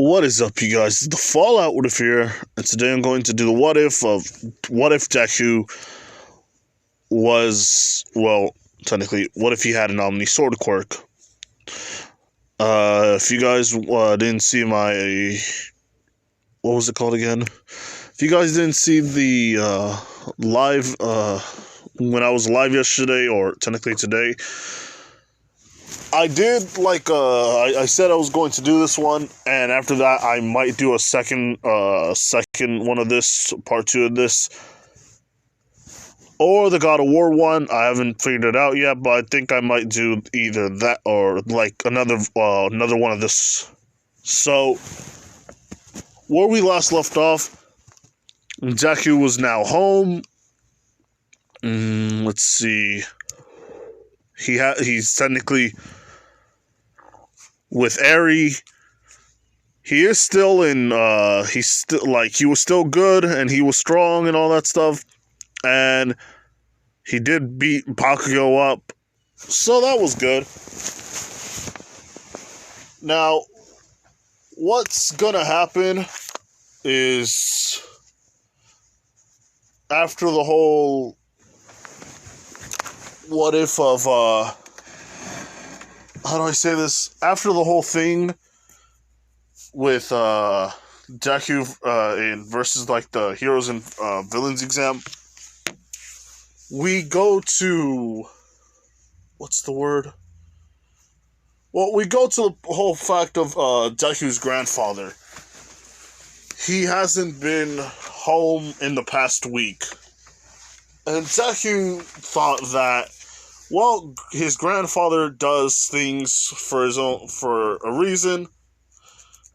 What is up, you guys? It's the Fallout What If here, and today I'm going to do the what if of what if Deku was, well, technically, what if he had an Omni sword quirk? If you guys didn't see my, what was it called again? If you guys didn't see the live, when I was live yesterday, or technically today, I did, I said I was going to do this one, and after that, I might do a second one of this, part 2 of this, or the God of War one. I haven't figured it out yet, but I think I might do either that, or, another one of this. So, where we last left off, Deku was now home. Let's see. He's technically with Eri. He is still in, he's still, he was still good, and he was strong, and all that stuff, and he did beat Bakugo up, so that was good. Now, what's gonna happen is, after the whole what if of, how do I say this? After the whole thing with Deku in versus the heroes and villains exam, we go to, what's the word? Well, we go to the whole fact of Deku's grandfather. He hasn't been home in the past week, and Deku thought that, well, his grandfather does things for a reason,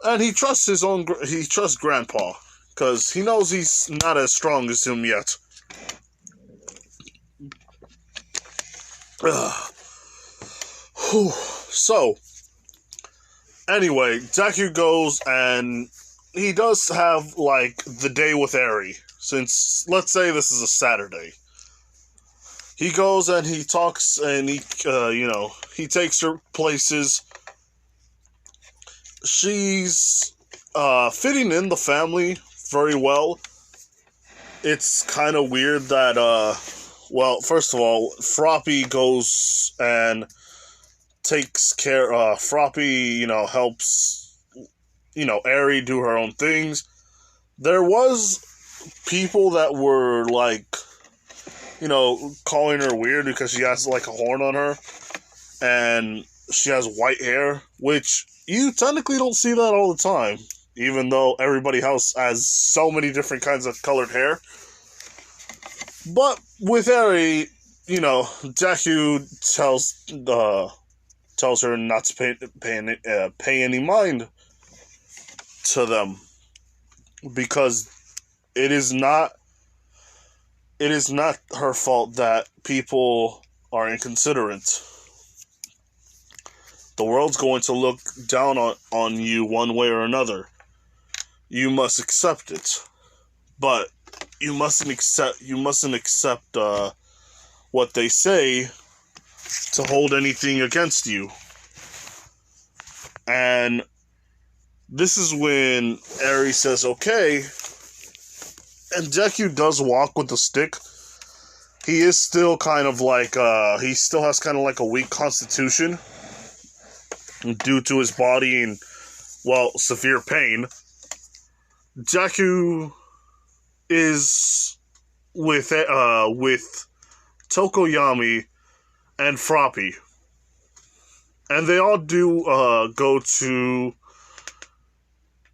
and he trusts Grandpa, because he knows he's not as strong as him yet. So, anyway, Deku goes, and he does have, the day with Eri, since, let's say this is a Saturday. He goes and he talks, and he takes her places. She's fitting in the family very well. It's kind of weird that, well, first of all, Froppy goes and takes care, Froppy, helps, Eri do her own things. There was people that were, calling her weird because she has, a horn on her, and she has white hair, which you technically don't see that all the time, even though everybody else has so many different kinds of colored hair. But with Eri, Deku tells her not to pay any mind to them, because it is not her fault that people are inconsiderate. The world's going to look down on you one way or another. You must accept it, but you mustn't accept what they say to hold anything against you. And this is when Eri says okay, and Deku does walk with a stick. He is still kind of he still has kind of a weak constitution due to his body and, well, severe pain. Deku is with Tokoyami and Froppy, and they all do go to,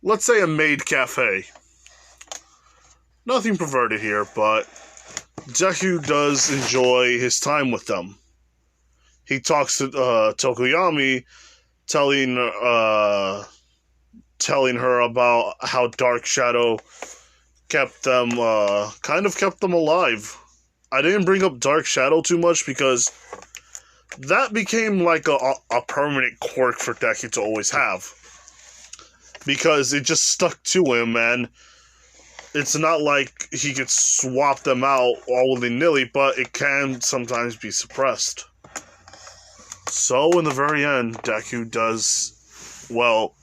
let's say, a maid cafe. Nothing perverted here, but Deku does enjoy his time with them. He talks to Tokoyami, telling her about how Dark Shadow kept them alive. I didn't bring up Dark Shadow too much because that became a permanent quirk for Deku to always have, because it just stuck to him, and it's not like he could swap them out all willy-nilly, but it can sometimes be suppressed. So, in the very end, Deku does, well,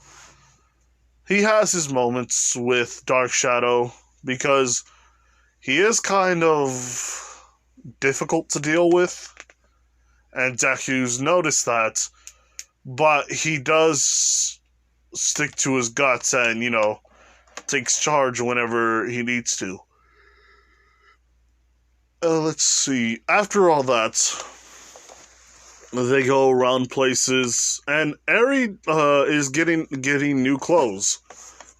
he has his moments with Dark Shadow because he is kind of difficult to deal with, and Deku's noticed that, but he does stick to his guts and, takes charge whenever he needs to. Let's see. After all that, they go around places, and Eri is getting new clothes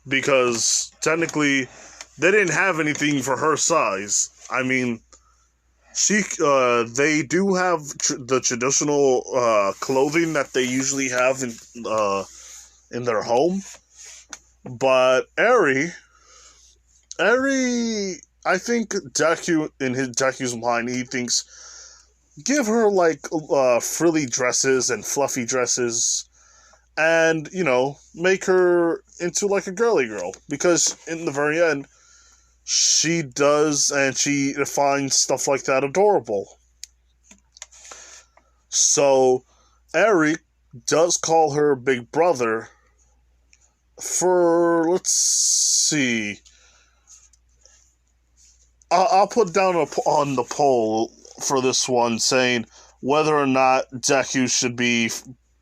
because technically they didn't have anything for her size. I mean, they do have the traditional clothing that they usually have in their home, but Eri, I think Deku's mind, he thinks, give her like frilly dresses and fluffy dresses, and make her into like a girly girl, because in the very end she does, and she finds stuff like that adorable. So Eric does call her big brother for, let's see, I'll put down on the poll for this one, saying whether or not Deku should be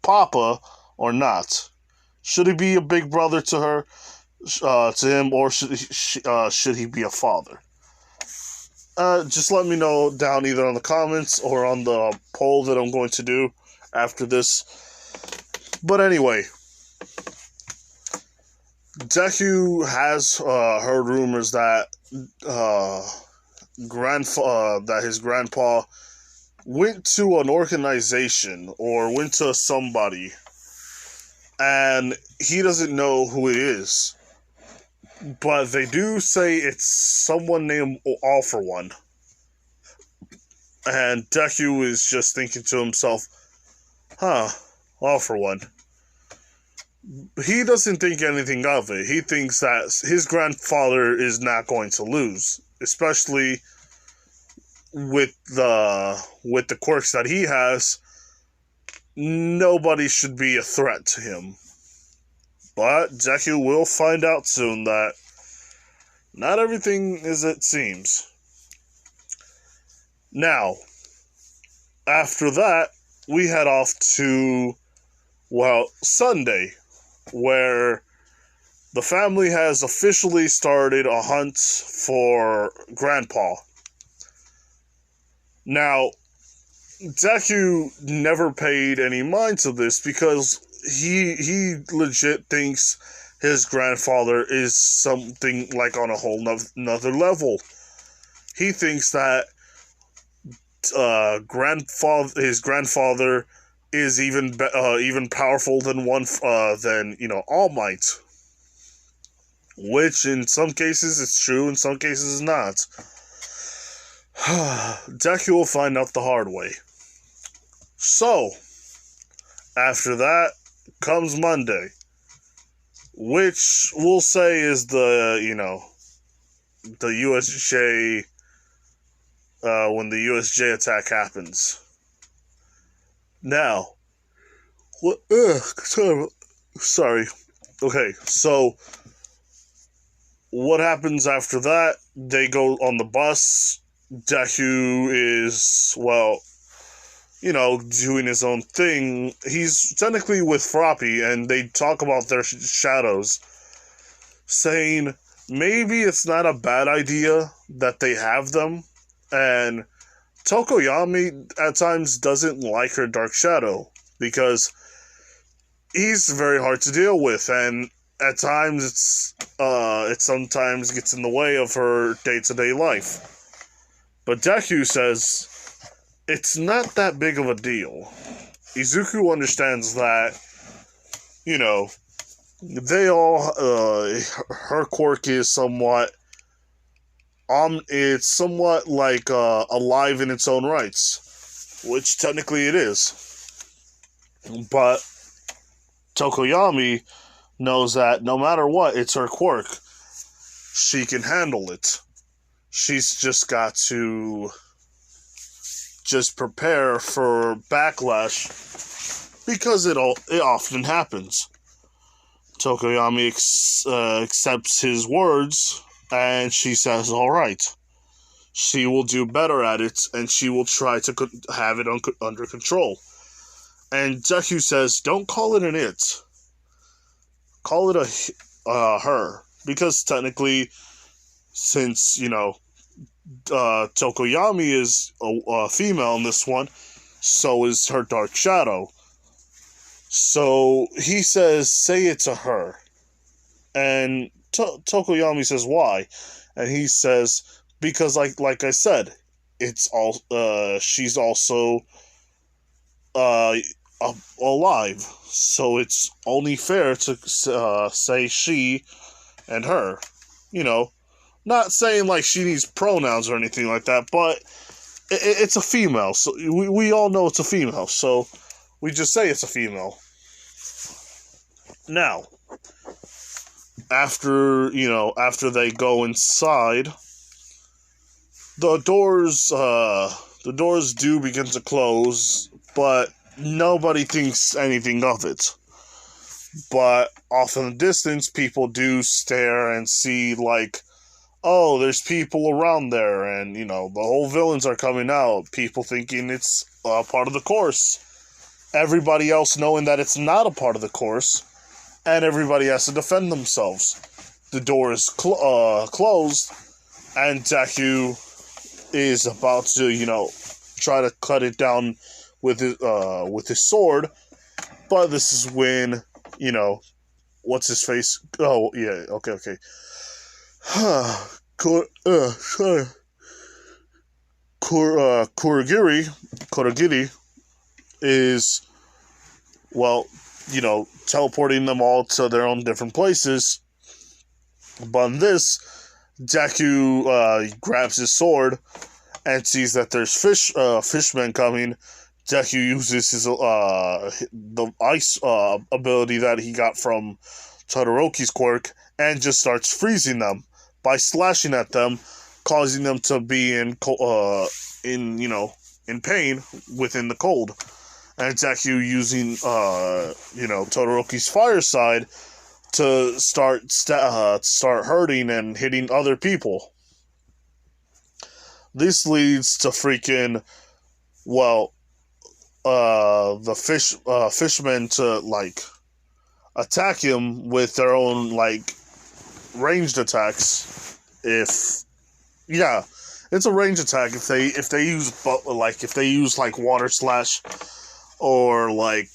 Papa or not. Should he be a big brother to her, to him, or should he be a father? Just let me know down either on the comments or on the poll that I'm going to do after this. But anyway, Deku has heard rumors that that his grandpa went to an organization or went to somebody, and he doesn't know who it is. But they do say it's someone named All For One. And Deku is just thinking to himself, All For One. He doesn't think anything of it. He thinks that his grandfather is not going to lose, especially with the quirks that he has. Nobody should be a threat to him. But Deku will find out soon that not everything is it seems. Now, after that, we head off to, Sunday, where the family has officially started a hunt for Grandpa. Now, Deku never paid any mind to this because he legit thinks his grandfather is something like on a whole nother level. He thinks that his grandfather is even powerful than All Might, which in some cases it's true, in some cases it's not. Deku will find out the hard way. So, after that comes Monday, which we'll say is the USJ, when the USJ attack happens. Now, sorry. Okay, so what happens after that? They go on the bus. Deku is, doing his own thing. He's technically with Froppy, and they talk about their shadows, saying maybe it's not a bad idea that they have them, and Tokoyami at times doesn't like her Dark Shadow, because he's very hard to deal with, and at times it sometimes gets in the way of her day-to-day life. But Deku says it's not that big of a deal. Izuku understands that, they all, her quirk is somewhat, it's somewhat like, alive in its own rights, which technically it is. But Tokoyami knows that no matter what, it's her quirk. She can handle it. She's just got to just prepare for backlash, because it often happens. Tokoyami accepts his words, and she says, all right. She will do better at it, and she will try to have it under control. And Deku says, don't call it an it. Call it a her. Because technically, since, Tokoyami is a female in this one, so is her dark shadow. So he says, say it to her. And Tokoyami says, why? And he says, because like I said, it's all she's also alive, so it's only fair to say she and her. Not saying like she needs pronouns or anything like that, but it's a female, so we all know it's a female, so we just say it's a female. Now, after they go inside, the doors do begin to close, but nobody thinks anything of it. But off in the distance, people do stare and see, like, oh, there's people around there, and, the whole villains are coming out, people thinking it's part of the course. Everybody else knowing that it's not a part of the course, and everybody has to defend themselves. The door is closed, and Deku is about to, try to cut it down with his sword, but this is when, what's his face? Oh, yeah, okay. Kurogiri is, well, teleporting them all to their own different places. But in this, Deku grabs his sword and sees that there's fishmen coming. Deku uses his the ice ability that he got from Todoroki's quirk and just starts freezing them by slashing at them, causing them to be in pain within the cold. And Deku using Todoroki's fire side to start hurting and hitting other people. This leads to freaking, the fishmen to, like, attack him with their own, like, ranged attacks. It's a ranged attack if they use water slash, or, like,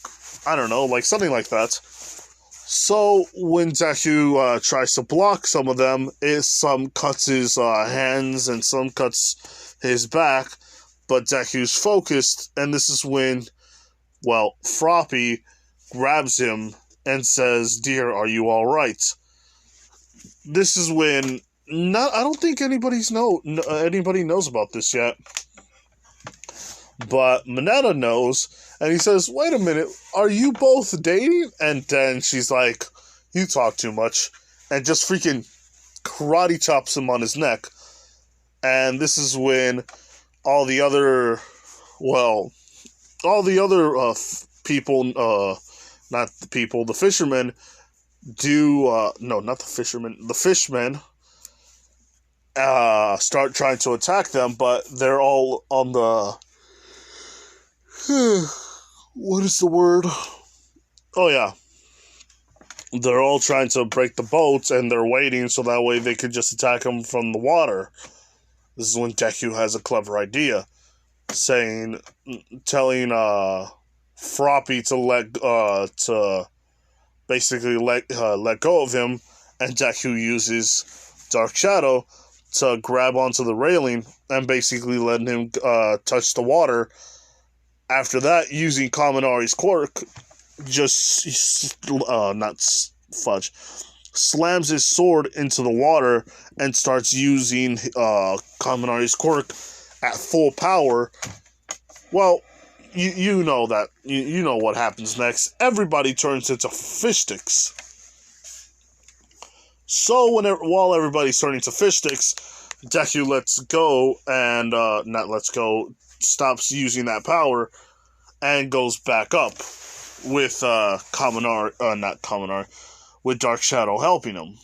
I don't know, like something like that. So when Deku tries to block some of them, some cuts his hands and some cuts his back, but Deku's focused, and this is when, Froppy grabs him and says, "Dear, are you all right?" This is when I don't think anybody knows about this yet, but Mineta knows, and he says, "Wait a minute, are you both dating?" And then she's like, "You talk too much," and just freaking karate chops him on his neck. And this is when all the other people, not the people, the fishermen do, no, not the fishermen, the fishmen, start trying to attack them, but they're all on the, what is the word? Oh, yeah. They're all trying to break the boats, and they're waiting so that way they could just attack them from the water. This is when Deku has a clever idea, telling Froppy to basically let go of him, and Deku uses Dark Shadow to grab onto the railing and basically let him touch the water. After that, using Kaminari's quirk, slams his sword into the water and starts using Kaminari's quirk at full power. Well, you know that. You know what happens next. Everybody turns into fish sticks. So while everybody's turning to fish sticks, Deku stops using that power and goes back up with with Dark Shadow helping him.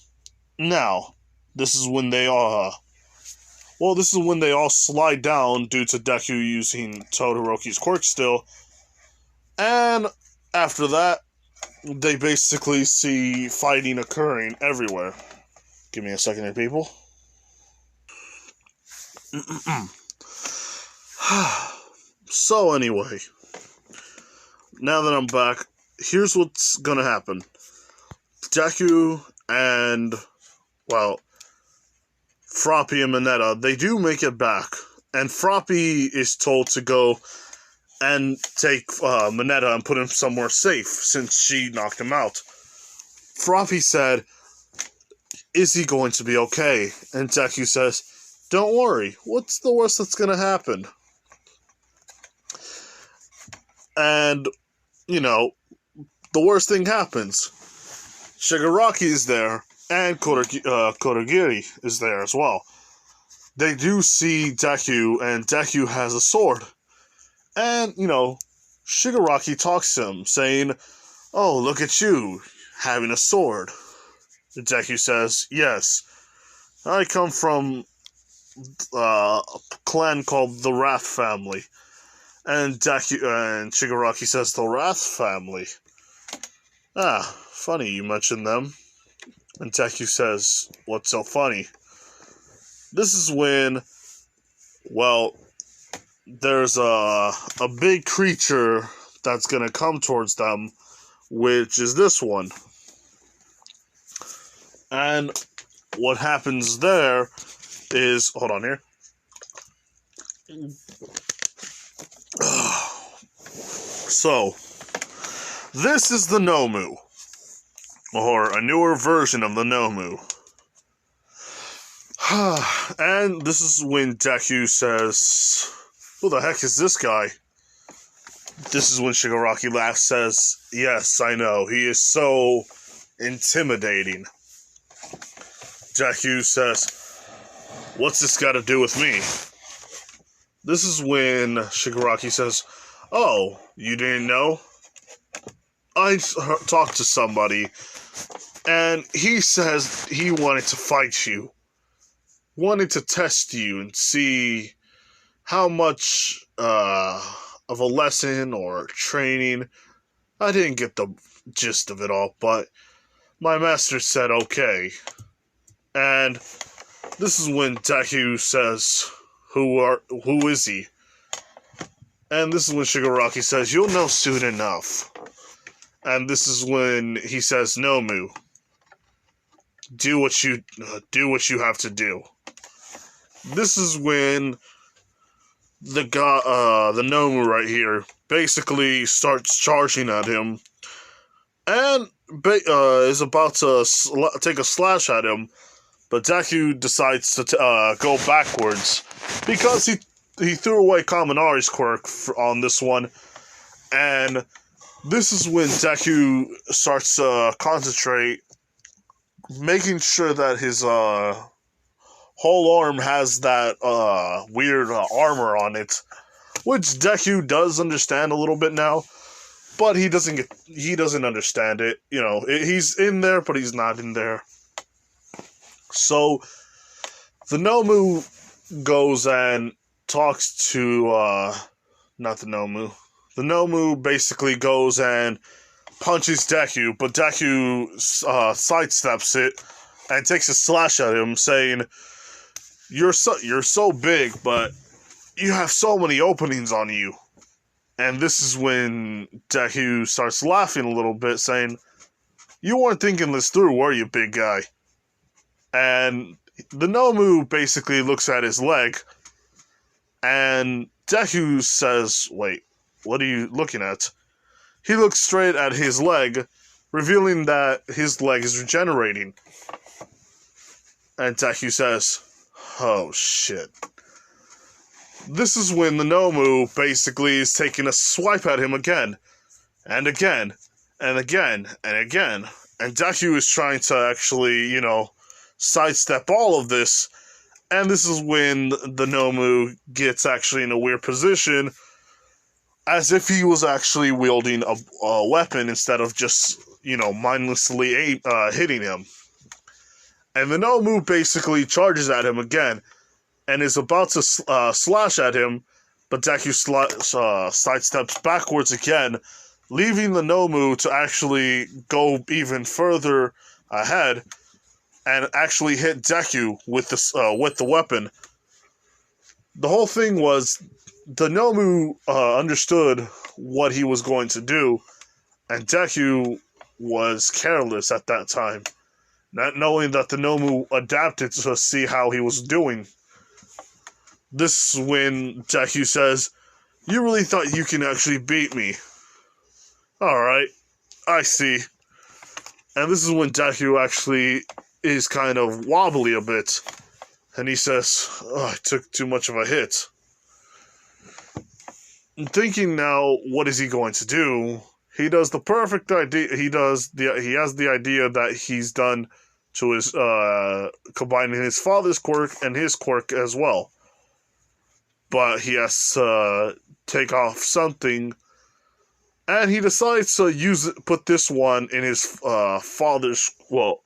Now, this is when they all slide down due to Deku using Todoroki's quirk still. And after that, they basically see fighting occurring everywhere. Give me a second here, people. So anyway, now that I'm back, here's what's gonna happen. Deku and, well, Froppy and Mineta, they do make it back. And Froppy is told to go and take Mineta and put him somewhere safe, since she knocked him out. Froppy said, "Is he going to be okay?" And Deku says, "Don't worry, what's the worst that's gonna happen?" And, you know, the worst thing happens. Shigaraki is there, and Kodagiri is there as well. They do see Deku, and Deku has a sword. And, you know, Shigaraki talks to him, saying, "Oh, look at you, having a sword." And Deku says, "Yes, I come from a clan called the Wrath family." And Shigaraki says, "The Wrath family? Ah, funny you mentioned them." And Deku says, "What's so funny?" This is when, well, there's a big creature that's gonna come towards them, which is this one. And what happens there is, hold on here. So, this is the Nomu, or a newer version of the Nomu. And this is when Deku says, "Who the heck is this guy?" This is when Shigaraki laughs, says, "Yes, I know, he is so intimidating." Deku says, "What's this got to do with me?" This is when Shigaraki says, "Oh, you didn't know? I talked to somebody, and he says he wanted to fight you. Wanted to test you and see how much of a lesson or training." I didn't get the gist of it all, but my master said okay. And this is when Deku says, who is he?" And this is when Shigaraki says, "You'll know soon enough." And this is when he says, "Nomu, do what you have to do." This is when the Nomu right here basically starts charging at him, and is about to take a slash at him, but Deku decides to go backwards because he threw away Kaminari's quirk on this one, and this is when Deku starts to concentrate, making sure that his whole arm has that weird armor on it, which Deku does understand a little bit now, but he doesn't understand it. You know, he's in there, but he's not in there. So the Nomu goes and talks to not the Nomu. The Nomu basically goes and punches Deku, but Deku sidesteps it and takes a slash at him, saying, You're so big, but you have so many openings on you." And this is when Deku starts laughing a little bit, saying, "You weren't thinking this through, were you, big guy?" And the Nomu basically looks at his leg, and Deku says, "Wait, what are you looking at?" He looks straight at his leg, revealing that his leg is regenerating. And Deku says, "Oh, shit." This is when the Nomu basically is taking a swipe at him again, and again, and again, and again. And Deku is trying to actually, you know, sidestep all of this. And this is when the Nomu gets actually in a weird position, as if he was actually wielding a weapon instead of just, mindlessly hitting him. And the Nomu basically charges at him again, and is about to slash at him, but Deku sidesteps backwards again, leaving the Nomu to actually go even further ahead and actually hit Deku with the weapon. The whole thing was the Nomu understood what he was going to do, and Deku was careless at that time, not knowing that the Nomu adapted to see how he was doing. This is when Deku says, "You really thought you can actually beat me? Alright, I see." And this is when Deku actually is kind of wobbly a bit. And he says, "Oh, I took too much of a hit." I'm thinking now, what is he going to do? He does the perfect idea. He has the idea that he's done to his, combining his father's quirk and his quirk as well. But he has to take off something, and he decides to put this one in his father's. Well,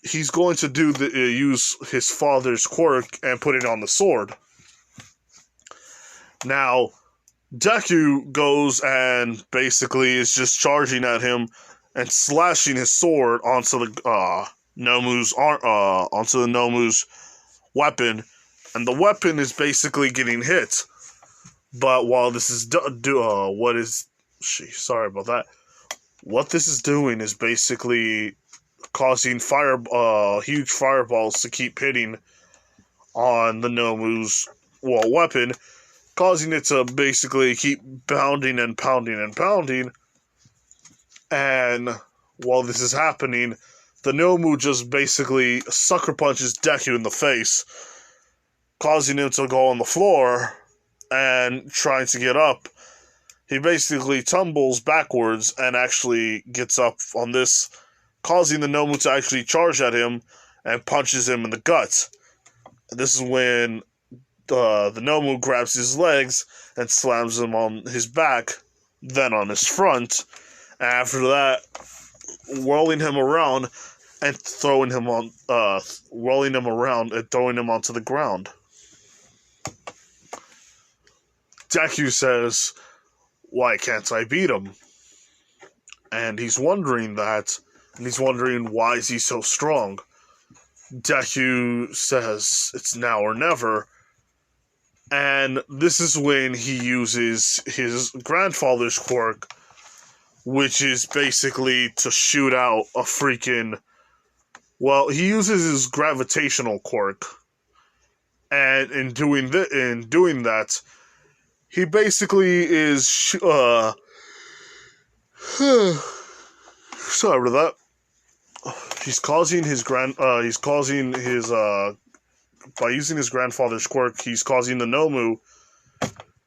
he's going to use his father's quirk and put it on the sword. Now, Deku goes and basically is just charging at him and slashing his sword onto the Nomu's weapon, and the weapon is basically getting hit. But while this is sorry about that. What this is doing is basically causing huge fireballs to keep hitting on the Nomu's weapon, causing it to basically keep pounding and pounding and pounding. And while this is happening, the Nomu just basically sucker punches Deku in the face, causing him to go on the floor and trying to get up. He basically tumbles backwards and actually gets up on this, causing the Nomu to actually charge at him and punches him in the gut. This is when the Nomu grabs his legs and slams him on his back, then on his front. After that, rolling him around and throwing him onto the ground. Deku says, "Why can't I beat him?" And he's wondering that, and he's wondering why is he so strong. Deku says it's now or never, and this is when he uses his grandfather's quirk, which is basically to shoot out a freaking... Well, he uses his gravitational quirk, and in doing that, he basically is sorry for that. He's causing his by using his grandfather's quirk, he's causing the Nomu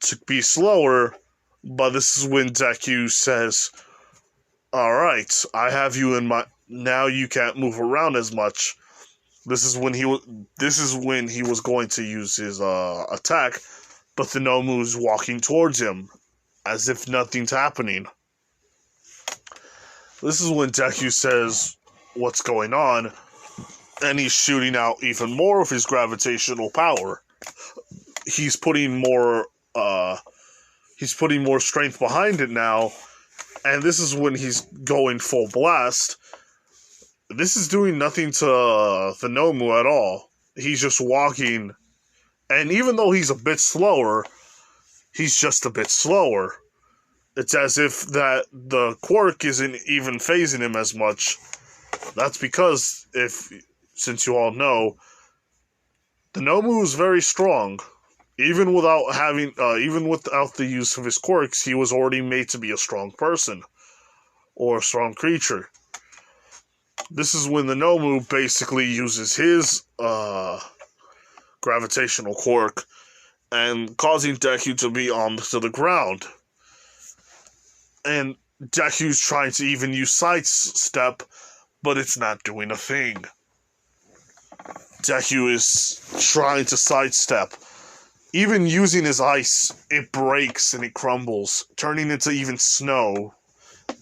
to be slower. But this is when Deku says, "Alright, I have you in my... Now you can't move around as much." This is when he was going to use his attack, but the Nomu is walking towards him, as if nothing's happening. This is when Deku says, "What's going on?" And he's shooting out even more of his gravitational power. He's putting more strength behind it now, and this is when he's going full blast. This is doing nothing to the Nomu at all. He's just walking, and even though he's a bit slower, he's just a bit slower. It's as if that the quirk isn't even phasing him as much. That's because, since you all know, the Nomu is very strong. Even without the use of his quirks, he was already made to be a strong person, or a strong creature. This is when the Nomu basically uses his gravitational quirk and causing Deku to be onto the ground. And Deku's trying to even use sidestep, but it's not doing a thing. Deku is trying to sidestep. Even using his ice, it breaks and it crumbles, turning into even snow.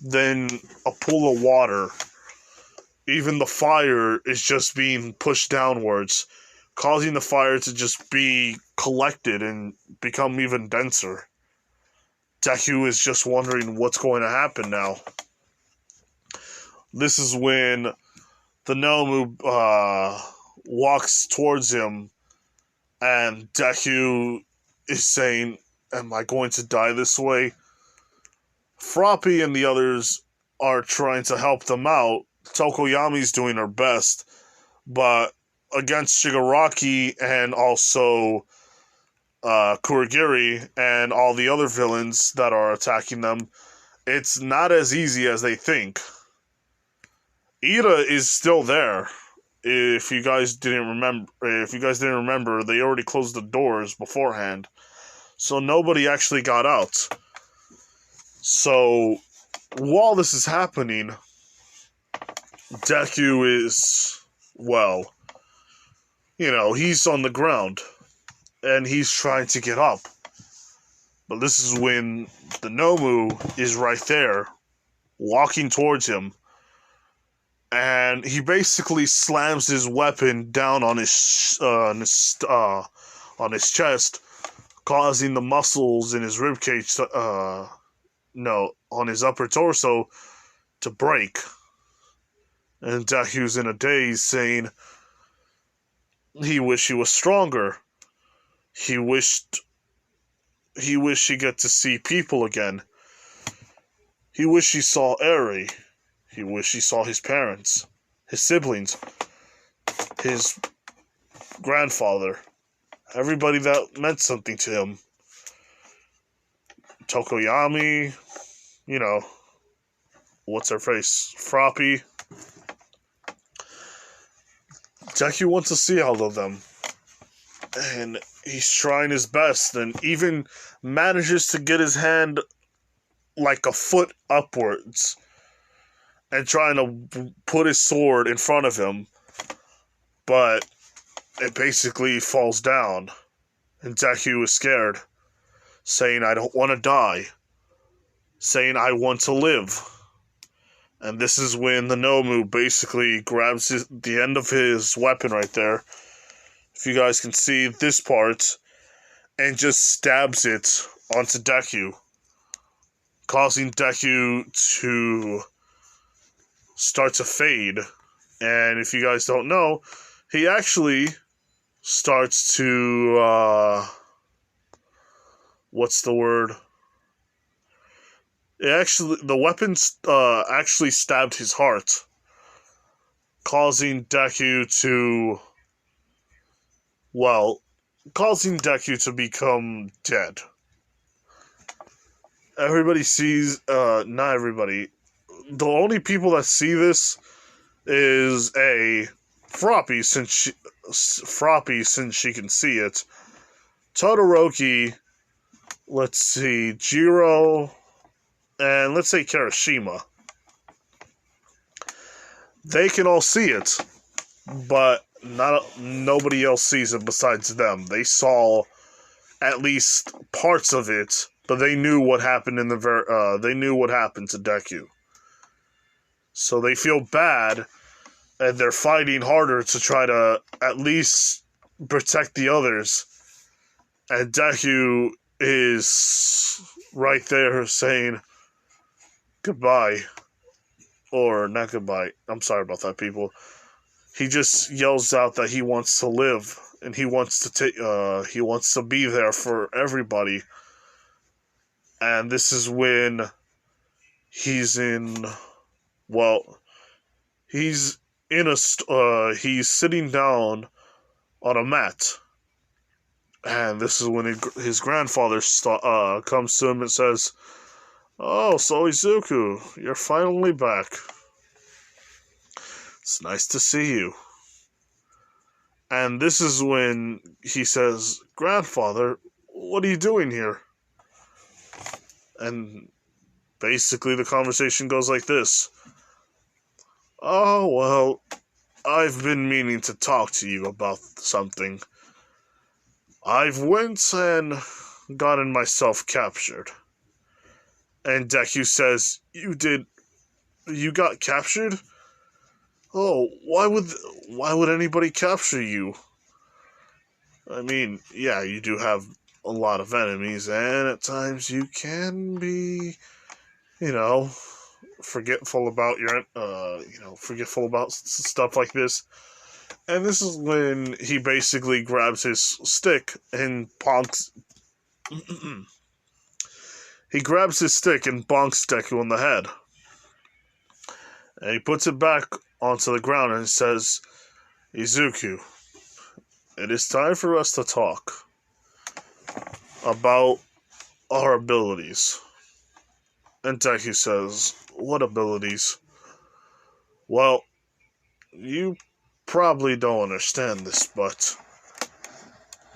then a pool of water. Even the fire is just being pushed downwards, causing the fire to just be collected and become even denser. Deku is just wondering what's going to happen now. This is when the Nomu walks towards him, and Deku is saying, "Am I going to die this way?" Froppy and the others are trying to help them out. Tokoyami's doing her best, but against Shigaraki and also Kurogiri and all the other villains that are attacking them, it's not as easy as they think. Ida is still there. If you guys didn't remember, they already closed the doors beforehand, so nobody actually got out. So while this is happening, Deku is, well, he's on the ground, and he's trying to get up. But this is when the Nomu is right there, walking towards him, and he basically slams his weapon down on his chest, causing the muscles in his ribcage on his upper torso to break. And Deku's in a daze, saying he wished he was stronger. He wished he got to see people again. He wished he saw Eri. He wished he saw his parents, his siblings, his grandfather, everybody that meant something to him. Tokoyami, what's her face? Froppy. Deku wants to see all of them. And he's trying his best, and even manages to get his hand like a foot upwards and trying to put his sword in front of him, but it basically falls down, and Deku is scared, saying, "I don't want to die," saying, "I want to live." And this is when the Nomu basically grabs the end of his weapon right there, if you guys can see this part, and just stabs it onto Deku, causing Deku to start to fade. And if you guys don't know, he actually starts to, what's the word? The weapon actually stabbed his heart, causing Deku to become dead. Everybody sees, not everybody, the only people that see this is Froppy, since she can see it. Todoroki, let's see, Jiro, and let's say Kirishima. They can all see it, but nobody else sees it besides them. They saw at least parts of it, but they knew what happened they knew what happened to Deku. So they feel bad, and they're fighting harder to try to at least protect the others. And Deku is right there saying goodbye. Or not goodbye. I'm sorry about that, people. He just yells out that he wants to live, and he wants to be there for everybody. And this is when he's sitting down on a mat. And this is when his grandfather comes to him and says, "Oh, so Izuku, you're finally back. It's nice to see you." And this is when he says, "Grandfather, what are you doing here?" And basically the conversation goes like this. "Oh, well, I've been meaning to talk to you about something. I've went and gotten myself captured. And Deku says, you got captured? Oh, why would anybody capture you? I mean, yeah, you do have a lot of enemies, and at times you can be, you know, forgetful about forgetful about stuff like this. And this is when he basically grabs his stick and bonks. He grabs his stick and bonks Deku on the head. And he puts it back onto the ground and says, Izuku, it is time for us to talk about our abilities. And Deku says, what abilities? Well, you probably don't understand this, but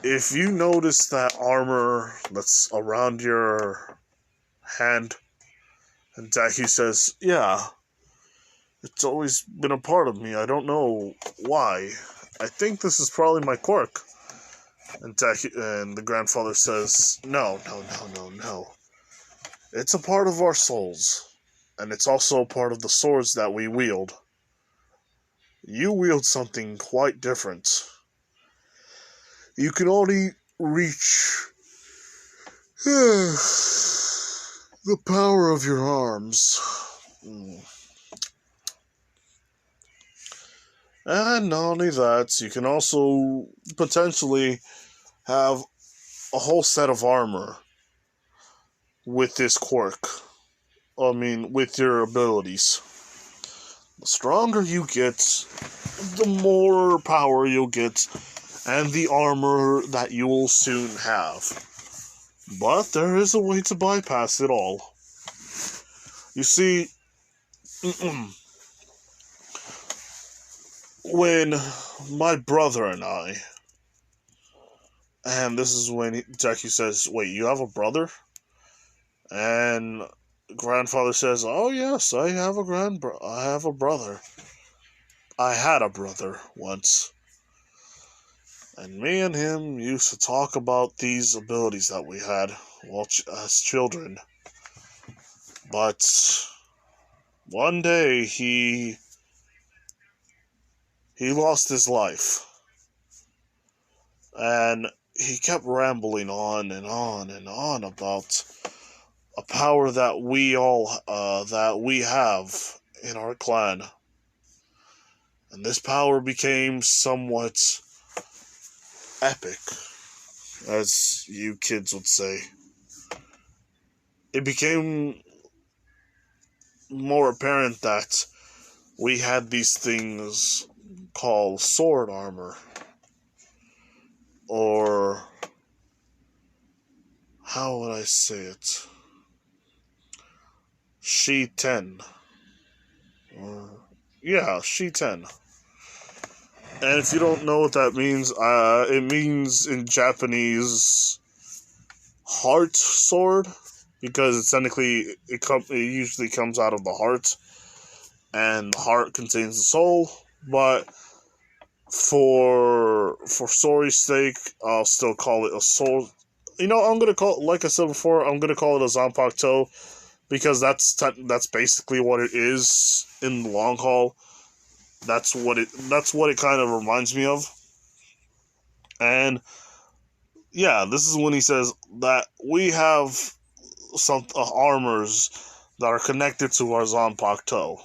if you notice that armor that's around your hand, and Deku says, yeah, it's always been a part of me. I don't know why. I think this is probably my quirk. And the grandfather says, no. It's a part of our souls. And it's also a part of the swords that we wield. You wield something quite different. You can only reach the power of your arms. And not only that, you can also potentially have a whole set of armor with this quirk. With your abilities. The stronger you get, the more power you'll get, and the armor that you will soon have. But there is a way to bypass it all. You see, when my brother and I, and this is when Deku says, wait, you have a brother? And grandfather says, oh yes, I have a brother. I had a brother once. And me and him used to talk about these abilities that we had as children. But one day he lost his life. And he kept rambling on and on and on about a power that we have in our clan. And this power became somewhat epic, as you kids would say. It became more apparent that we had these things called sword armor. Or, how would I say it? Shiten. Shiten. And if you don't know what that means, it means in Japanese heart sword, because it's technically it usually comes out of the heart, and the heart contains the soul. But for story's sake, I'll still call it a soul. I'm gonna call, like I said before, I'm gonna call it a Zanpakuto, because that's basically what it is in the long haul. That's what it kind of reminds me of. And yeah, this is when he says that we have some armors that are connected to our Zanpakuto.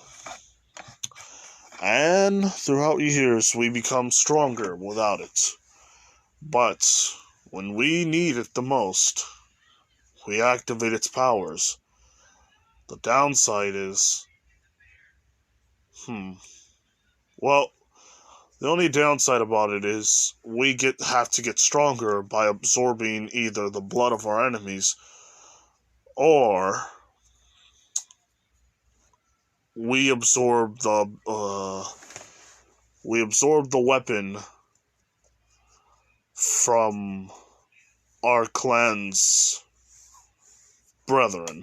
And throughout years, we become stronger without it. But when we need it the most, we activate its powers. The downside is, well, the only downside about it is we have to get stronger by absorbing either the blood of our enemies, or we absorb the weapon from our clan's brethren.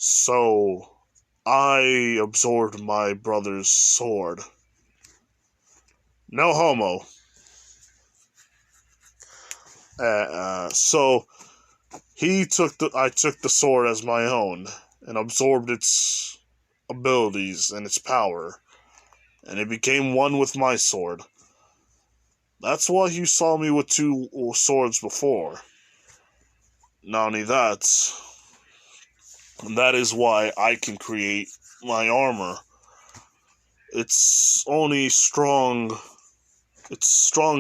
So I absorbed my brother's sword. No homo. So I took the sword as my own and absorbed its abilities and its power, and it became one with my sword. That's why you saw me with two swords before. Not only that, that is why I can create my armor. It's strong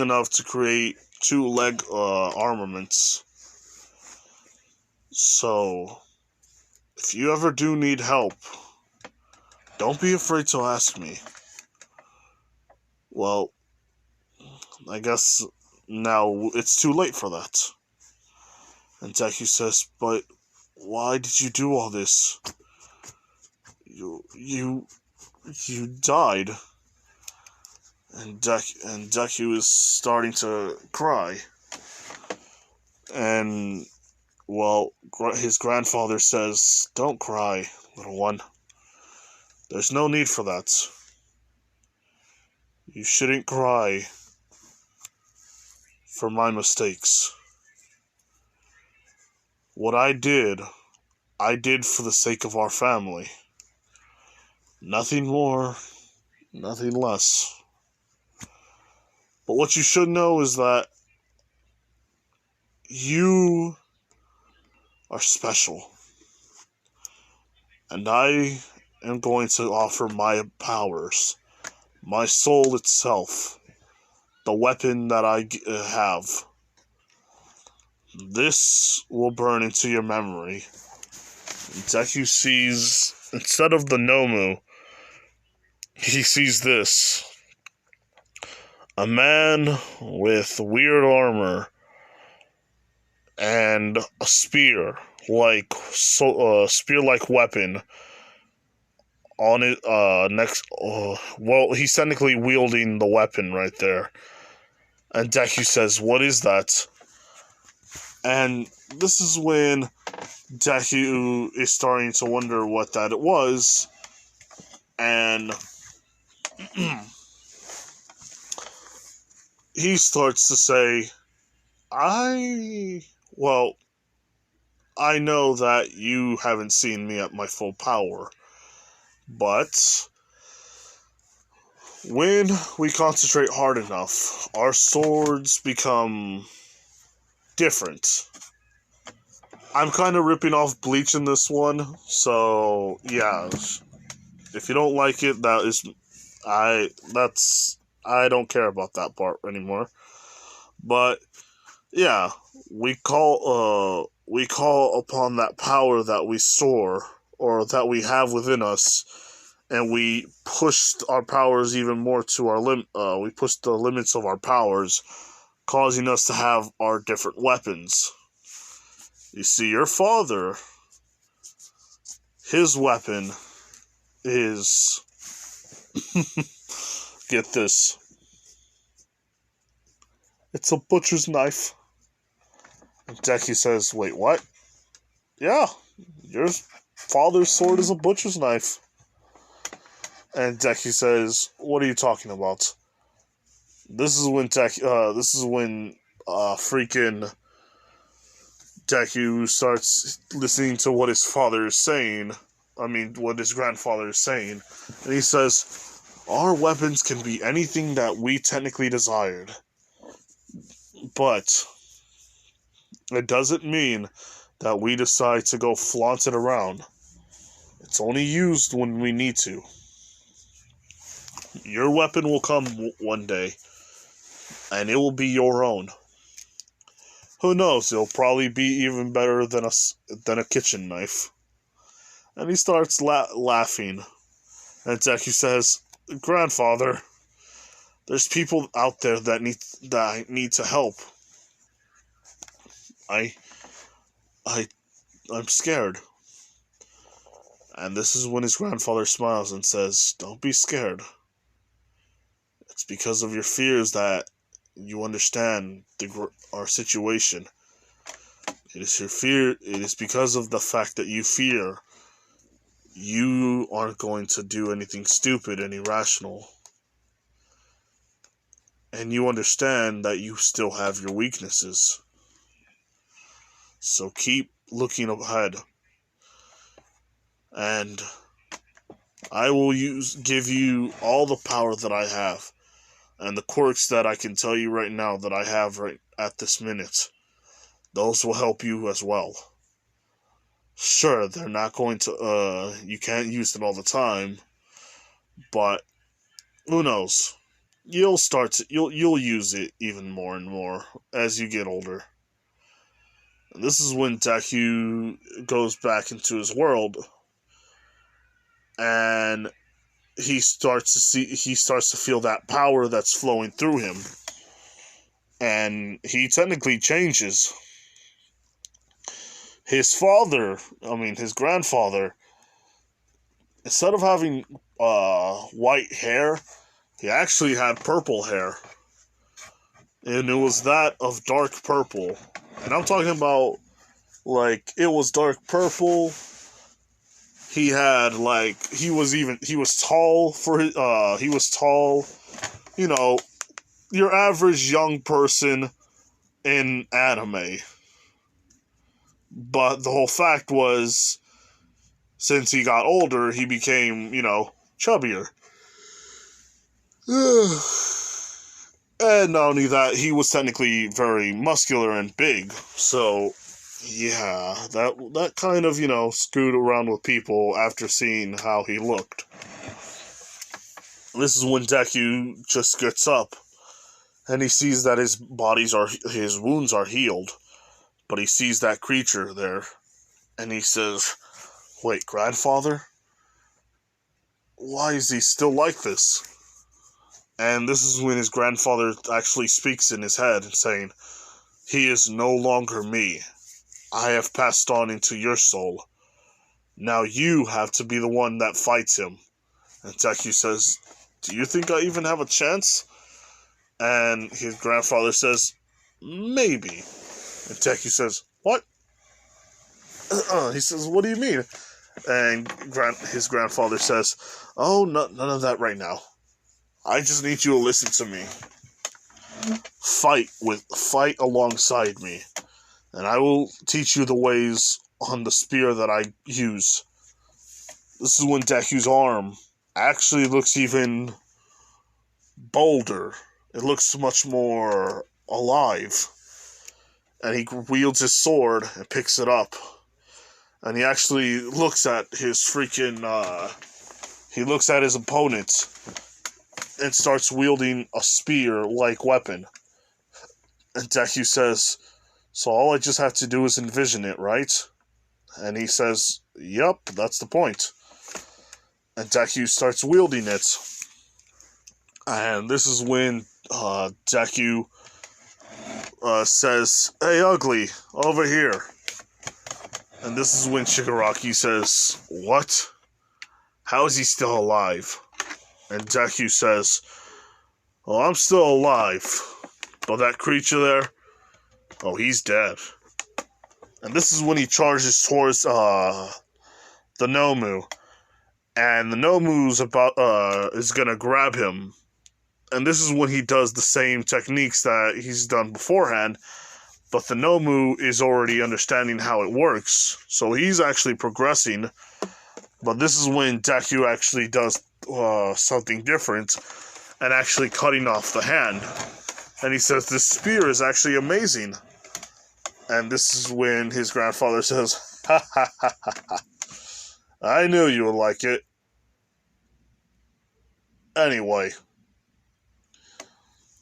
enough to create two leg armaments. So, if you ever do need help, don't be afraid to ask me. Well, I guess now it's too late for that. And Deku says, but why did you do all this? You died. And Deku is starting to cry. And, well, his grandfather says, don't cry, little one. There's no need for that. You shouldn't cry for my mistakes. What I did for the sake of our family. Nothing more, nothing less. But what you should know is that you are special. And I am going to offer my powers, my soul itself, the weapon that I have. This will burn into your memory. And Deku sees, instead of the Nomu, he sees this. A man with weird armor and a spear-like weapon on it. Well, he's technically wielding the weapon right there. And Deku says, "What is that?" And this is when Deku is starting to wonder what that was, and he starts to say, I know that you haven't seen me at my full power, but when we concentrate hard enough, our swords become different. I'm kind of ripping off Bleach in this one, so yeah, if you don't like it, I don't care about that part anymore. But yeah, we call upon that power that we store or that we have within us, and we push our powers even more to our we push the limits of our powers, causing us to have our different weapons. You see, your father, his weapon is get this. It's a butcher's knife. And Deku says, wait, what? Yeah, your father's sword is a butcher's knife. And Deku says, what are you talking about? This is when freaking Deku starts listening to what his father is saying. What his grandfather is saying. And he says, our weapons can be anything that we technically desired. But it doesn't mean that we decide to go flaunt it around. It's only used when we need to. Your weapon will come one day, and it will be your own. Who knows, it'll probably be even better than a kitchen knife. And he starts laughing. And Deku says, Grandfather, there's people out there that need to help. I'm scared. And this is when his grandfather smiles and says, don't be scared. It's because of your fears that you understand our situation. It is your fear. It is because of the fact that you fear you aren't going to do anything stupid and irrational. And you understand that you still have your weaknesses. So keep looking ahead. And I will give you all the power that I have. And the quirks that I can tell you right now that I have right at this minute. Those will help you as well. Sure, they're not going to, you can't use them all the time. But, who knows? You'll use it even more and more as you get older. And this is when Deku goes back into his world. And he starts to feel that power that's flowing through him. And he technically changes. His grandfather, instead of having white hair, he actually had purple hair. And it was that of dark purple. And I'm talking about, like, it was dark purple. He had, like, he was tall you know, your average young person in anime. But the whole fact was, since he got older, he became, chubbier. And not only that, he was technically very muscular and big. So, yeah, that kind of, screwed around with people after seeing how he looked. This is when Deku just gets up, and he sees that his wounds are healed. But he sees that creature there, and he says, "Wait, grandfather? Why is he still like this?" And this is when his grandfather actually speaks in his head, saying, "He is no longer me. I have passed on into your soul. Now you have to be the one that fights him." And Deku says, "Do you think I even have a chance?" And his grandfather says, "Maybe." And Deku says, "What?" He says, "What do you mean?" And his grandfather says, "Oh, none of that right now. I just need you to listen to me. Fight alongside me, and I will teach you the ways on the spear that I use." This is when Deku's arm actually looks even bolder. It looks much more alive. And he wields his sword and picks it up. And he actually looks at his he looks at his opponent and starts wielding a spear-like weapon. And Deku says, "So all I just have to do is envision it, right?" And he says, "Yup, that's the point." And Deku starts wielding it. And this is when Deku says, "Hey, ugly, over here." And this is when Shigaraki says, "What? How is he still alive?" And Deku says, "Well, I'm still alive. But that creature there, oh, he's dead." And this is when he charges towards the Nomu. And the Nomu's is gonna grab him. And this is when he does the same techniques that he's done beforehand. But the Nomu is already understanding how it works. So he's actually progressing. But this is when Deku actually does something different. And actually cutting off the hand. And he says, "This spear is actually amazing." And this is when his grandfather says, "Ha ha ha ha ha. I knew you would like it. Anyway,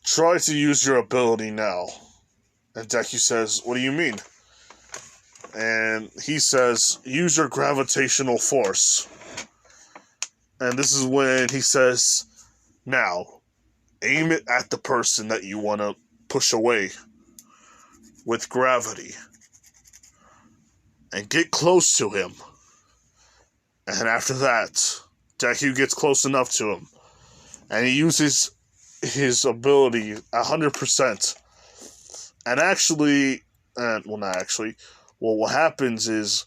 try to use your ability now." And Deku says, "What do you mean?" And he says, "Use your gravitational force." And this is when he says, "Now, aim it at the person that you want to push away with gravity. And get close to him." And after that, Deku gets close enough to him. And he uses his ability 100%. And actually, what happens is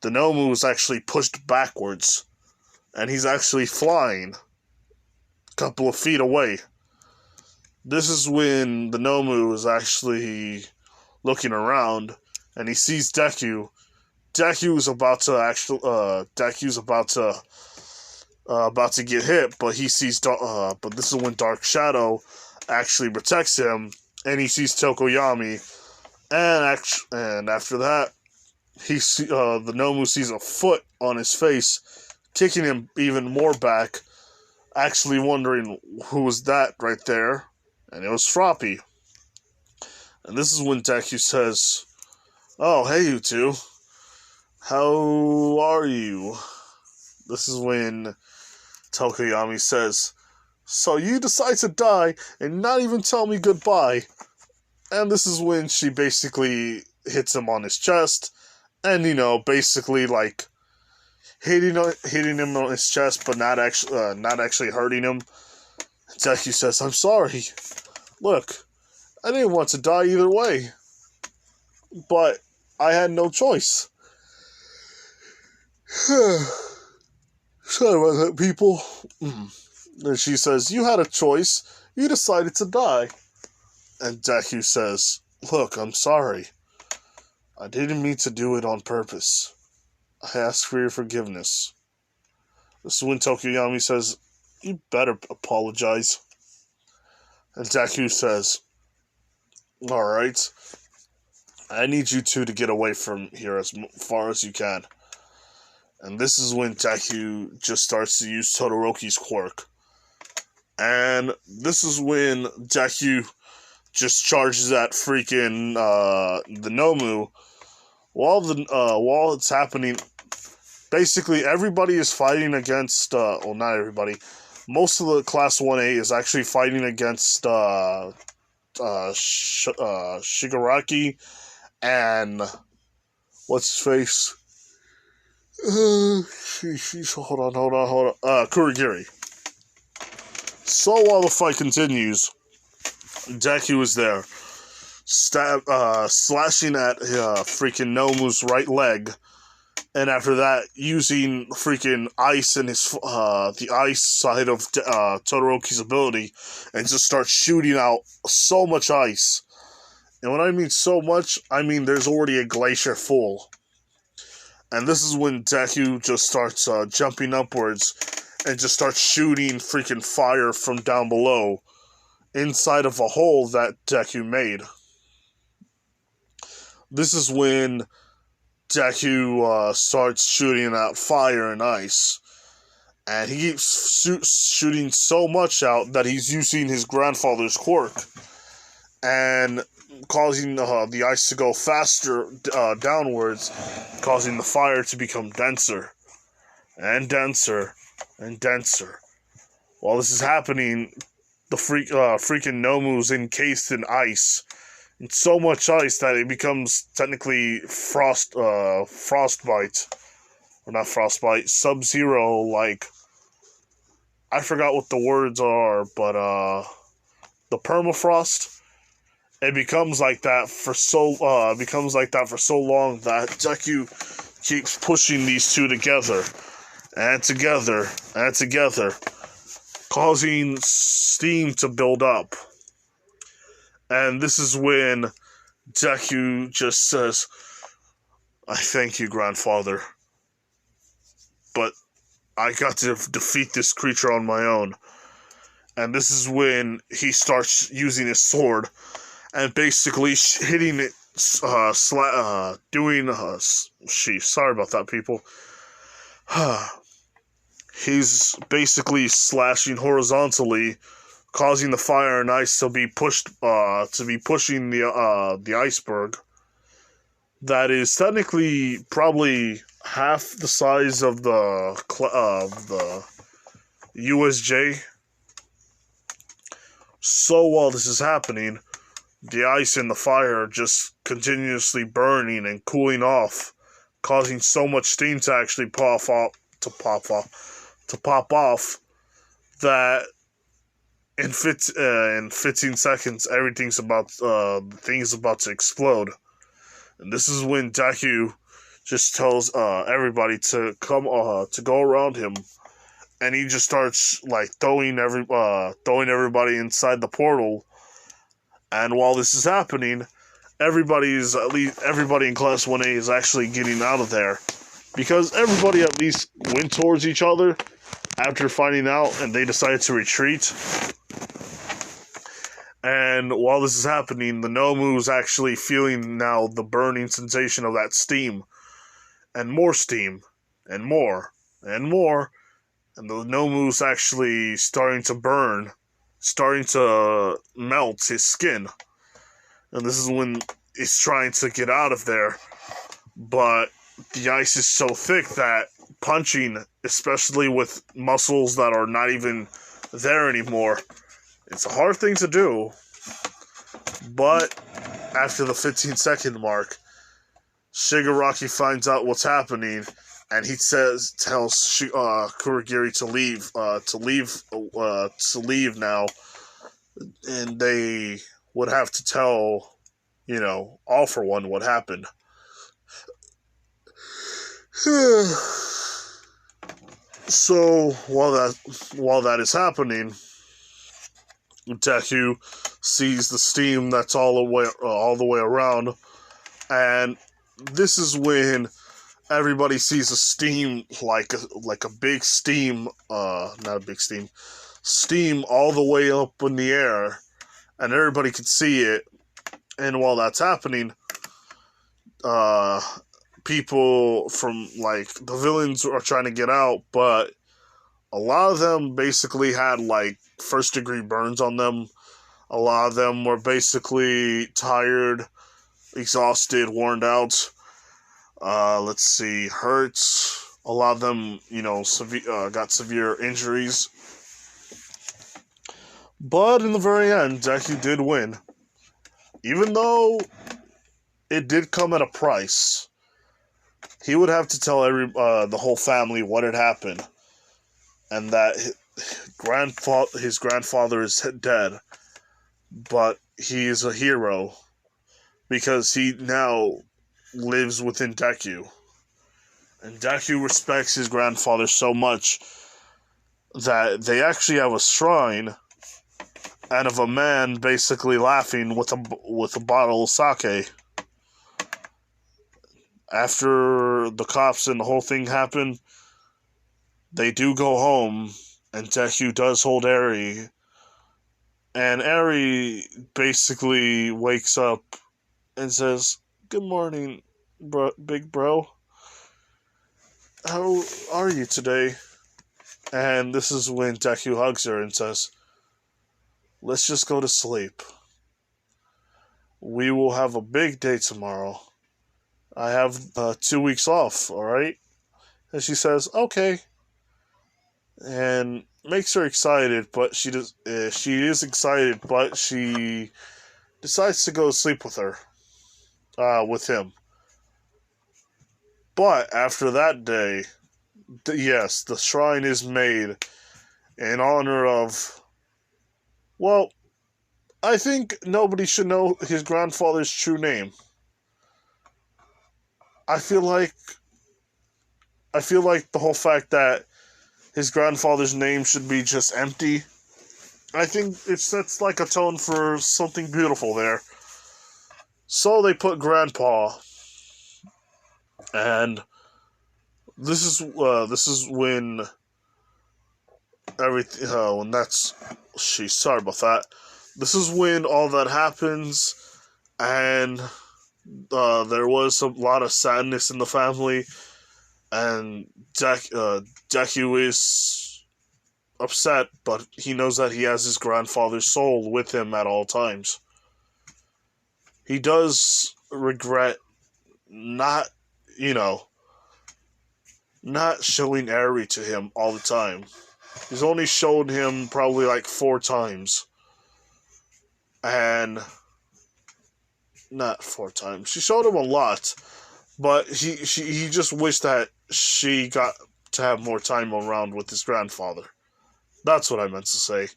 the Nomu is actually pushed backwards. And he's actually flying a couple of feet away. This is when the Nomu is actually looking around. and he sees Deku. Deku's about to get hit, but he sees but this is when Dark Shadow actually protects him, and he sees Tokoyami, and after that, the Nomu sees a foot on his face, kicking him even more back, actually wondering who was that right there, and it was Froppy. And this is when Deku says, "Oh, hey, you two. How are you?" This is when Tokoyami says, "So you decide to die and not even tell me goodbye." And this is when she basically hits him on his chest, and basically like hitting him on his chest, but not actually hurting him. Deku says, "I'm sorry. Look, I didn't want to die either way, but I had no choice." Sorry about that, people. And she says, "You had a choice. You decided to die." And Deku says, "Look, I'm sorry. I didn't mean to do it on purpose. I ask for your forgiveness." This is when Tokoyami says, "You better apologize." And Deku says, "Alright, I need you two to get away from here as far as you can." And this is when Deku just starts to use Todoroki's quirk. And this is when Deku just charges at freaking the Nomu. While it's happening, basically everybody is fighting against well, not everybody. Most of the Class 1A is actually fighting against Shigaraki and what's his face? Hold on. Kurogiri. So while the fight continues, Deku is there, slashing at freaking Nomu's right leg, and after that, using freaking ice in his the ice side of Todoroki's ability, and just starts shooting out so much ice. And when I mean so much, I mean there's already a glacier full. And this is when Deku just starts jumping upwards and just starts shooting freaking fire from down below inside of a hole that Deku made. This is when Deku starts shooting out fire and ice. And he keeps shooting so much out that he's using his grandfather's quirk and causing the ice to go faster downwards, causing the fire to become denser and denser and denser. While this is happening, the freaking Nomu's encased in ice, and so much ice that it becomes technically frostbite, or not frostbite, Sub-Zero, like, I forgot what the words are, but the permafrost. It becomes like that for so long that Deku keeps pushing these two together, and together, and together, causing steam to build up. And this is when Deku just says, "I thank you, grandfather, but I got to defeat this creature on my own." And this is when he starts using his sword and basically hitting it, sorry about that, people. He's basically slashing horizontally, causing the fire and ice to be pushing the iceberg. That is technically probably half the size of the USJ. So while this is happening, the ice and the fire are just continuously burning and cooling off, causing so much steam to actually pop off that in 15 seconds everything's about the thing is about to explode. And this is when Deku just tells everybody to come to go around him, and he just starts like throwing everybody inside the portal. And while this is happening, everybody in Class 1A is actually getting out of there. Because everybody at least went towards each other after finding out, and they decided to retreat. And while this is happening, the Nomu's actually feeling now the burning sensation of that steam. And more steam. And more. And more. And the Nomu's actually starting to burn. Starting to melt his skin. And this is when it's trying to get out of there. But the ice is so thick that punching, especially with muscles that are not even there anymore, it's a hard thing to do. But after the 15-second mark, Shigaraki finds out what's happening, and he tells Kurogiri to leave now, and they would have to tell, All For One what happened. So while that is happening, Deku sees the steam that's all the way around, and this is when everybody sees a steam like a big steam, not a big steam all the way up in the air, and everybody can see it. And while that's happening, people from the villains are trying to get out, but a lot of them basically had first-degree burns on them. A lot of them were basically tired, exhausted, worn out. Hurt. A lot of them, got severe injuries. But in the very end, Deku did win. Even though it did come at a price. He would have to tell the whole family what had happened. And that his grandfather is dead. But he is a hero. Because he now lives within Deku. And Deku respects his grandfather so much that they actually have a shrine out of a man basically laughing with a bottle of sake. After the cops and the whole thing happen, they do go home, and Deku does hold Eri. And Eri basically wakes up and says, "Good morning, big bro. How are you today?" And this is when Deku hugs her and says, "Let's just go to sleep. We will have a big day tomorrow. I have 2 weeks off, alright?" And she says, "Okay." And makes her excited, but she is excited, but she decides to go to sleep with him. But after that day, yes, the shrine is made in honor of, well, I think nobody should know his grandfather's true name. I feel like the whole fact that his grandfather's name should be just empty, I think it sets a tone for something beautiful there. So they put Grandpa, and this is when everything sorry about that. This is when all that happens, and there was a lot of sadness in the family, and Deku is upset, but he knows that he has his grandfather's soul with him at all times. He does regret not showing Eri to him all the time. He's only showed him probably 4 times. And not 4 times. She showed him a lot, but he just wished that she got to have more time around with his grandfather. That's what I meant to say.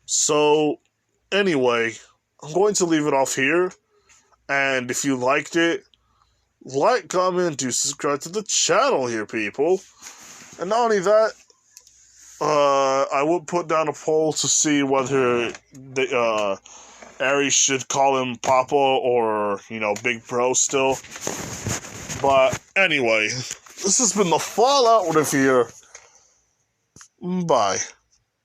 So, anyway, I'm going to leave it off here. And if you liked it, like, comment, do subscribe to the channel here, people. And not only that, I I would put down a poll to see whether the Aries should call him Papa or, Big Bro still. But anyway, this has been the Fallout Review. Bye.